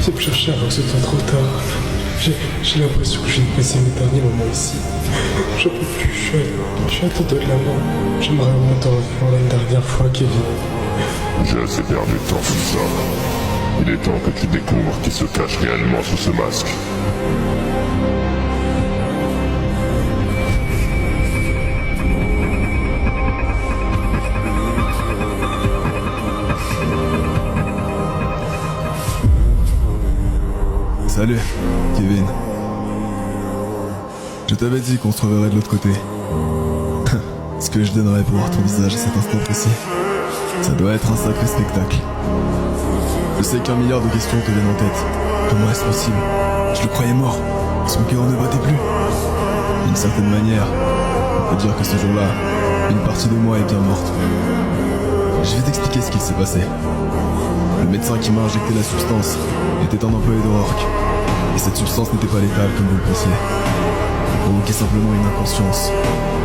J'ai me chercher avant que ce soit trop tard. J'ai l'impression que je viens de passer mes derniers moments ici. Je peux plus, je suis à deux doigts de la mort. J'aimerais au moins te revoir une dernière fois, Kevin. J'ai assez perdu de temps sur ça. Il est temps que tu découvres qui se cache réellement sous ce masque. Salut, Kevin. Je t'avais dit qu'on se reverrait de l'autre côté. Ce que je donnerais pour voir ton visage à cet instant précis. Ça doit être un sacré spectacle. Je sais qu'un milliard de questions te viennent en tête. Comment est-ce possible? Je le croyais mort. Son cœur ne battait plus. D'une certaine manière, on peut dire que ce jour-là, une partie de moi est bien morte. Je vais t'expliquer ce qu'il s'est passé. Le médecin qui m'a injecté la substance était un employé de Rourke. Et cette substance n'était pas létale comme vous le pensiez. Elle provoquait simplement une inconscience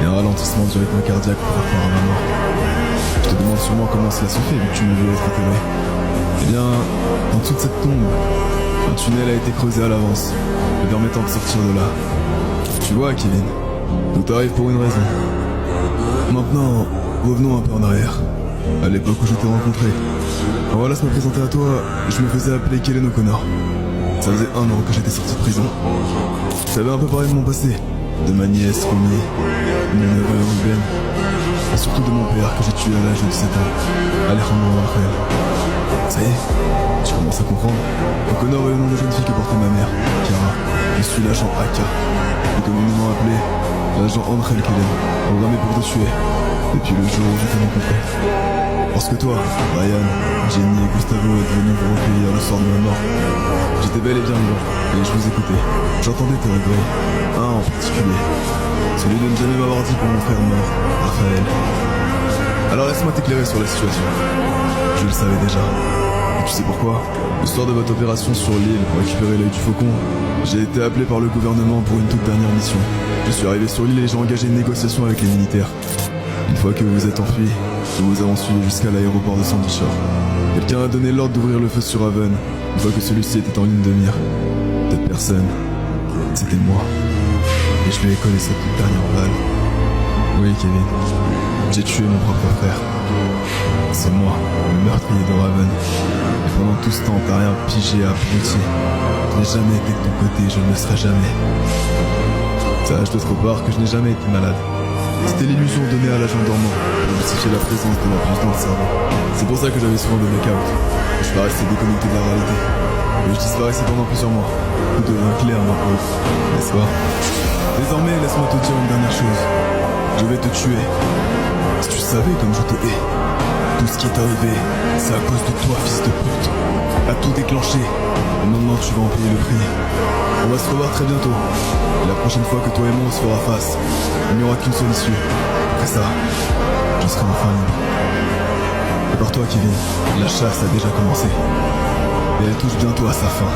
et un ralentissement du rythme cardiaque pour faire croire à ma mort. Je te demande sûrement comment cela se fait vu que tu m'as vu être enterré. Eh bien, en dessous de cette tombe, un tunnel a été creusé à l'avance, me permettant de sortir de là. Tu vois, Kevin, tout arrive pour une raison. Maintenant, revenons un peu en arrière, à l'époque où je t'ai rencontré. Alors là, se me présenter à toi, je me faisais appeler Kellen O'Connor. Ça faisait 1 an que j'étais sorti de prison. Je savais un peu parler de mon passé, de ma nièce, Romy, de mon neveu Ruben, et surtout de mon père que j'ai tué à l'âge de 17 ans, Alejandro Rafael. Ça y est, tu commences à comprendre. O'Connor est le nom de jeune fille que portait ma mère, Chiara. Je suis l'agent AK, plus communément appelé l'agent Angel Kellen, programmé pour te tuer, depuis le jour où je t'ai rencontré. Lorsque toi, Ryan, Jenny et Gustavo êtes venus vous recueillir le soir de ma mort, j'étais bel et bien vivant, et je vous écoutais. J'entendais tes regrets, un en particulier, celui de ne jamais m'avoir dit pour mon frère mort, Raphaël. Alors laisse-moi t'éclairer sur la situation. Je le savais déjà. Et tu sais pourquoi? Le soir de votre opération sur l'île pour récupérer l'œil du faucon, j'ai été appelé par le gouvernement pour une toute dernière mission. Je suis arrivé sur l'île et j'ai engagé une négociation avec les militaires. Une fois que vous vous êtes enfui, nous vous avons suivi jusqu'à l'aéroport de Sandy Shore. Quelqu'un a donné l'ordre d'ouvrir le feu sur Haven, une fois que celui-ci était en ligne de mire. Cette personne, c'était moi. Et je lui ai collé cette toute dernière balle. Oui, Kevin, j'ai tué mon propre frère. C'est moi, le meurtrier de Raven. Et pendant tout ce temps, t'as rien pigé à abruti. Je n'ai jamais été de ton côté, je ne le serai jamais. Sache d'autre part que je n'ai jamais été malade. C'était l'illusion donnée à l'agent dormant pour justifier la présence de la puce dans le cerveau. C'est pour ça que j'avais souvent des blackouts. Je paraissais déconnecté de la réalité. Et je disparaissais pendant plusieurs mois. Tout devint clair maintenant, n'est-ce pas? Désormais, laisse-moi te dire une dernière chose. Je vais te tuer. Si tu savais comme je te hais. Tout ce qui est arrivé, c'est à cause de toi, fils de pute. À tout déclenché. Et maintenant tu vas en payer le prix. On va se revoir très bientôt. Et la prochaine fois que toi et moi on se fera face, il n'y aura qu'une seule issue. Après ça, je serai enfin libre. Prépare-toi, Kevin. La chasse a déjà commencé. Et elle touche bientôt à sa fin.